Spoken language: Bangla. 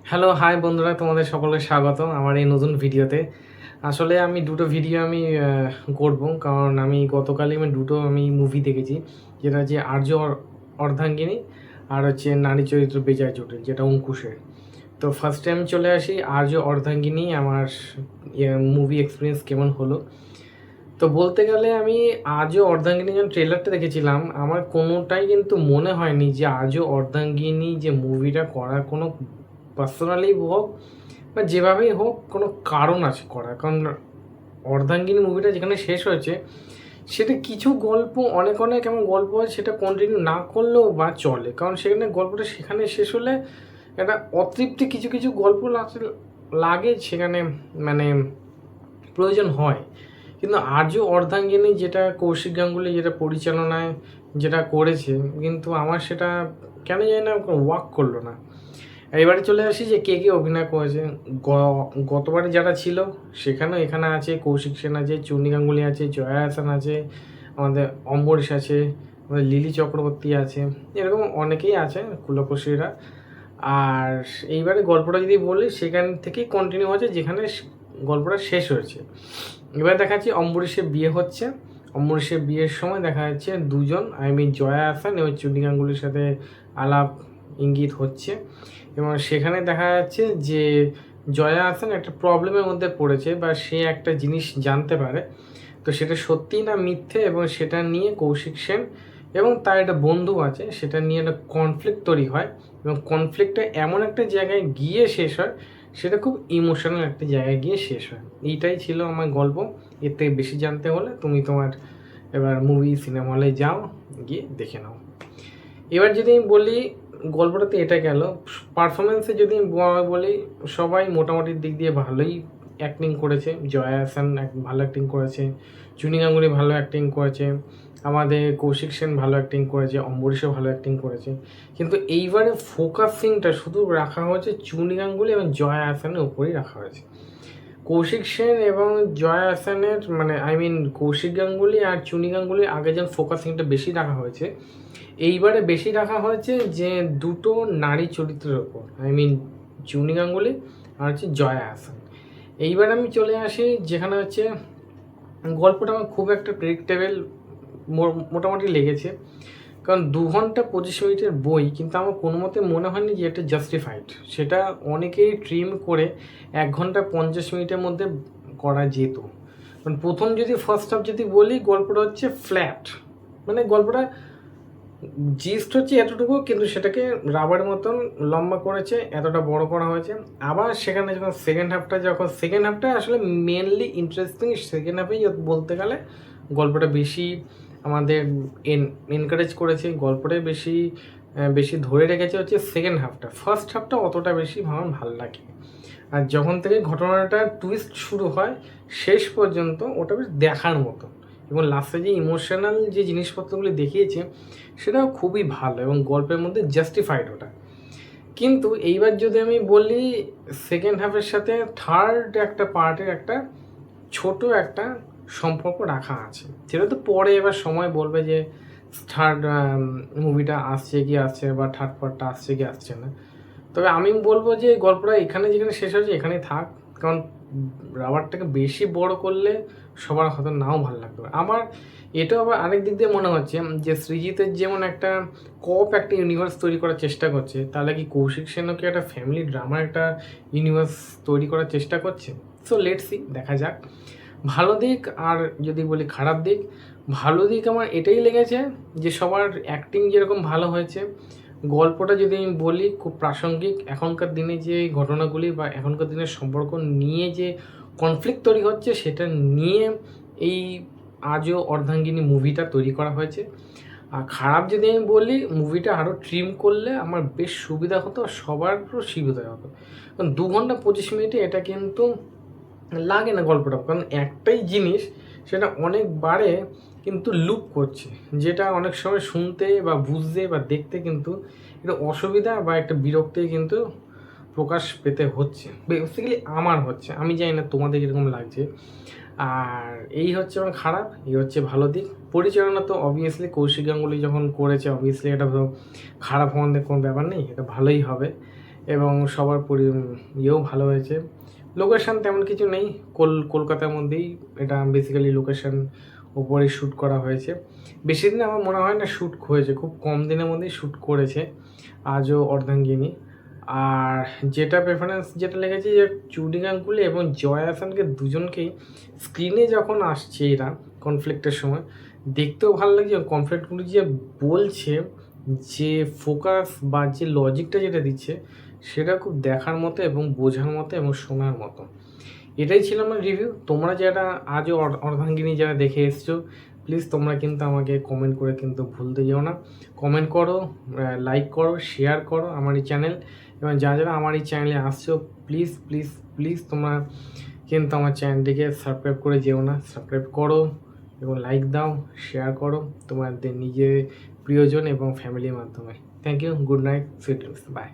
হ্যালো, হাই বন্ধুরা, তোমাদের সকলকে স্বাগত আমার এই নতুন ভিডিওতে। আসলে আমি দুটো ভিডিও করব, কারণ গতকালই দুটো মুভি দেখেছি, যেটা হচ্ছে অর্ধাঙ্গিনী আর হচ্ছে নারী চরিত্র বেজায় জটিল, যেটা অঙ্কুশের। তো ফার্স্ট টাইম চলে আসি আর্য অর্ধাঙ্গিনী, আমার মুভি এক্সপিরিয়েন্স কেমন হলো। তো বলতে গেলে আমি আজও অর্ধাঙ্গিনী যখন ট্রেলারটা দেখেছিলাম, আমার কোনোটাই কিন্তু মনে হয়নি যে আজও অর্ধাঙ্গিনী যে মুভিটা করা কোনো পার্সোনালি হোক বা যেভাবেই হোক কোনো কারণ আছে করা। কারণ অর্ধাঙ্গিনী মুভিটা যেখানে শেষ হয়েছে, সেটা কিছু গল্প অনেক অনেক এমন গল্প আছে সেটা কন্টিনিউ না করলেও বা চলে, কারণ সেখানে গল্পটা সেখানে শেষ হলে একটা অতৃপ্তি কিছু কিছু গল্প লাগে সেখানে, মানে প্রয়োজন হয়। কিন্তু আর্য অর্ধাঙ্গিনী যেটা কৌশিক গাঙ্গুলি যেটা পরিচালনায় যেটা করেছে, কিন্তু আমার সেটা কেন জানি না ওয়ার্ক করলো না। এবারে চলে আসি যে কে কে অভিনয় করেছে। গতবারে যারা ছিল সেখানেও এখানে আছে কৌশিক সেন আছে, চুনি গাঙ্গুলি আছে, জয়া হাসান আছে, আমাদের অম্বরীশ আছে, আমাদের লিলি চক্রবর্তী আছে, এরকম অনেকেই আছে কুলকুশলীরা। আর এইবারে গল্পটা যদি বলি, সেখান থেকেই কন্টিনিউ হচ্ছে যেখানে গল্পটা শেষ হয়েছে। এবার দেখা যাচ্ছে অম্বরীশের বিয়ে হচ্ছে। অম্বরীশের বিয়ের সময় দেখা যাচ্ছে দুজন জয়া হাসান এবং চুনি গাঙ্গুলির সাথে আলাপ ইঙ্গিত হচ্ছে, এবং সেখানে দেখা যাচ্ছে যে জয়া হাসান একটা প্রবলেমের মধ্যে পড়েছে বা সে একটা জিনিস জানতে পারে, তো সেটা সত্যি না মিথ্যে, এবং সেটা নিয়ে কৌশিক সেন এবং তার একটা বন্ধু আছে, সেটা নিয়ে একটা কনফ্লিক্ট তৈরি হয়, এবং কনফ্লিক্টটা এমন একটা জায়গায় গিয়ে শেষ হয়, সেটা খুব ইমোশনাল একটা জায়গায় গিয়ে শেষ হয়। এইটাই ছিল আমার গল্প। এর থেকে বেশি জানতে হলে তুমি তোমার এবার মুভি সিনেমা হলে যাও, গিয়ে দেখে নাও। এবার যদি আমি বলি গল্পটাতে এটা গেল, পারফরমেন্সে যদি আমি বলি, সবাই মোটামুটি দিক দিয়ে ভালোই অ্যাক্টিং করেছে। জয়া হাসান ভালো অ্যাক্টিং করেছে, চুনি গাঙ্গুলি ভালো অ্যাক্টিং করেছে, আমাদের কৌশিক সেন ভালো অ্যাক্টিং করেছে, অম্বরীশও ভালো অ্যাক্টিং করেছে। কিন্তু এইবারে ফোকাসিংটা শুধু রাখা হয়েছে চুনি গাঙ্গুলি এবং জয়া হাসানের উপরেই রাখা হয়েছে। কৌশিক সেন এবং জয়া হাসানের কৌশিক গাঙ্গুলি আর চুনি গাঙ্গুলির আগে যেন ফোকাসিংটা বেশি রাখা হয়েছে, এইবারে বেশি রাখা হয়েছে যে দুটো নারী চরিত্রের ওপর, চুনি গাঙ্গুলি আর হচ্ছে জয়া হাসান। এইবার আমি চলে আসি যেখানে হচ্ছে গল্পটা আমার খুব একটা প্রেডিক্টেবল মোটামুটি লেগেছে, কারণ 2 ঘন্টা 25 মিনিটের বই, কিন্তু আমার কোনো মতে মনে হয়নি যে এটা জাস্টিফাইড। সেটা অনেকেই ট্রিম করে 1 ঘন্টা 50 মিনিটের মধ্যে করা যেত। কারণ প্রথম যদি ফার্স্ট হাফ যদি বলি, গল্পটা হচ্ছে ফ্ল্যাট, গল্পটা জিস্ট হচ্ছে এতটুকু, কিন্তু সেটাকে রাবার মতন লম্বা করেছে, এতটা বড় করা হয়েছে। আবার সেখানে যখন সেকেন্ড হাফটা আসলে মেনলি ইন্টারেস্টিং সেকেন্ড হাফেই বলতে গেলে গল্পটা বেশি আমাদের এনকারেজ করেছে, গল্পটাই বেশি বেশি ধরে রেখেছে হচ্ছে সেকেন্ড হাফটা। ফার্স্ট হাফটা অতটা বেশি আমার ভালো লাগে। আর যখন থেকে ঘটনাটা টুইস্ট শুরু হয় শেষ পর্যন্ত, ওটা বেশ দেখার মতো, এবং লাস্টে যে ইমোশনাল যে জিনিসপত্রগুলি দেখিয়েছে সেটাও খুবই ভালো, এবং গল্পের মধ্যে জাস্টিফাইড ওটা। কিন্তু এইবার যদি আমি বলি, সেকেন্ড হাফের সাথে থার্ড একটা পার্টের একটা ছোট একটা সম্পর্ক রাখা আছে, সেটা তো পরে এবার সময় বলবে যে থার্ড মুভিটা আসছে কি আসছে, বা থার্ড পার্টটা আসছে কি আসছে না। তবে আমি বলবো যে গল্পটা এখানে যেখানে শেষ হয়েছে এখানেই থাক, কারণ রাবারটাকে বেশি বড় করলে সবার হয়তো নাও ভালো লাগবে। আমার এটাও আবার আরেক দিক দিয়ে মনে হচ্ছে যে সৃজিতের যেমন একটা একটা ইউনিভার্স তৈরি করার চেষ্টা করছে, তাহলে কি কৌশিক সেনও কি একটা ফ্যামিলি ড্রামার একটা ইউনিভার্স তৈরি করার চেষ্টা করছে। সো লেটস সি, দেখা যাক। ভালো দিক আর যদি বলি খারাপ দিক, ভালো দিক আমার এটাই লেগেছে যে সবার অ্যাক্টিং যেরকম ভালো হয়েছে, গল্পটা যদি আমি বলি খুব প্রাসঙ্গিক, এখনকার দিনে যে ঘটনাগুলি বা এখনকার দিনের সম্পর্ক নিয়ে যে কনফ্লিক্ট তৈরি হচ্ছে, সেটা নিয়ে এই আজও অর্ধাঙ্গিনী মুভিটা তৈরি করা হয়েছে। আর খারাপ যদি আমি বলি, মুভিটা আরও ট্রিম করলে আমার বেশ সুবিধা হতো, সবারও সুবিধা হতো। কারণ 2 ঘন্টা 25 মিনিটে এটা কিন্তু লাগে না গল্পটা, কারণ একটাই জিনিস সেটা অনেকবারে কিন্তু লুপ করছে, যেটা অনেক সময় শুনতে বা বুঝতে বা দেখতে কিন্তু একটা অসুবিধা বা একটা বিরক্তি কিন্তু প্রকাশ পেতে হচ্ছে, বেসিক্যালি আমার হচ্ছে, আমি জানি না তোমাদের কীরকম লাগছে। আর এই হচ্ছে আমার খারাপ, এই হচ্ছে ভালো দিক। পরিচালনা তো অবভিয়াসলি কৌশিক গাঙ্গুলি যখন করেছে, অবভিয়াসলি এটা তো খারাপ হওয়ার কোনো ব্যাপার নেই, এটা ভালোই হবে। এবং সবার ইয়েও ভালো হয়েছে। লোকেশান তেমন কিছু নেই, কলকাতার মধ্যেই এটা বেসিক্যালি লোকেশান উপরে শ্যুট করা হয়েছে। বেশি দিন আমার মনে হয় না শ্যুট হয়েছে, খুব কম দিনের মধ্যেই শ্যুট করেছে আজও অর্ধাঙ্গিনী। আর যেটা প্রেফারেন্স যেটা লেগেছে যে চুডি গাঙ্গুলি এবং জয়া আহসানকে দুজনকেই স্ক্রিনে যখন আসছে এরা কনফ্লিক্টের সময় দেখতেও ভালো লাগছে। কনফ্লিক্টগুলি যে বলছে, যে ফোকাস বা যে লজিকটা যেটা দিচ্ছে সেটা খুব দেখার মতো এবং বোঝার মতো এবং শোনার মতো। এটাই ছিল আমার রিভিউ। তোমরা যারা আজও অর্ধাঙ্গিনী যারা দেখে এসছো, প্লিজ তোমরা কিন্তু আমাকে কমেন্ট করে কিন্তু ভুলতে যেও না। কমেন্ট করো, লাইক করো, শেয়ার করো আমার এই চ্যানেল, এবং যারা যারা আমার এই চ্যানেলে আসছো প্লিজ প্লিজ প্লিজ তোমরা কিন্তু আমার চ্যানেলটিকে সাবস্ক্রাইব করে যেও না। সাবস্ক্রাইব করো এবং লাইক দাও, শেয়ার করো তোমাদের নিজের প্রিয়জন এবং ফ্যামিলির মাধ্যমে। Thank you, good night, sweet dreams, by.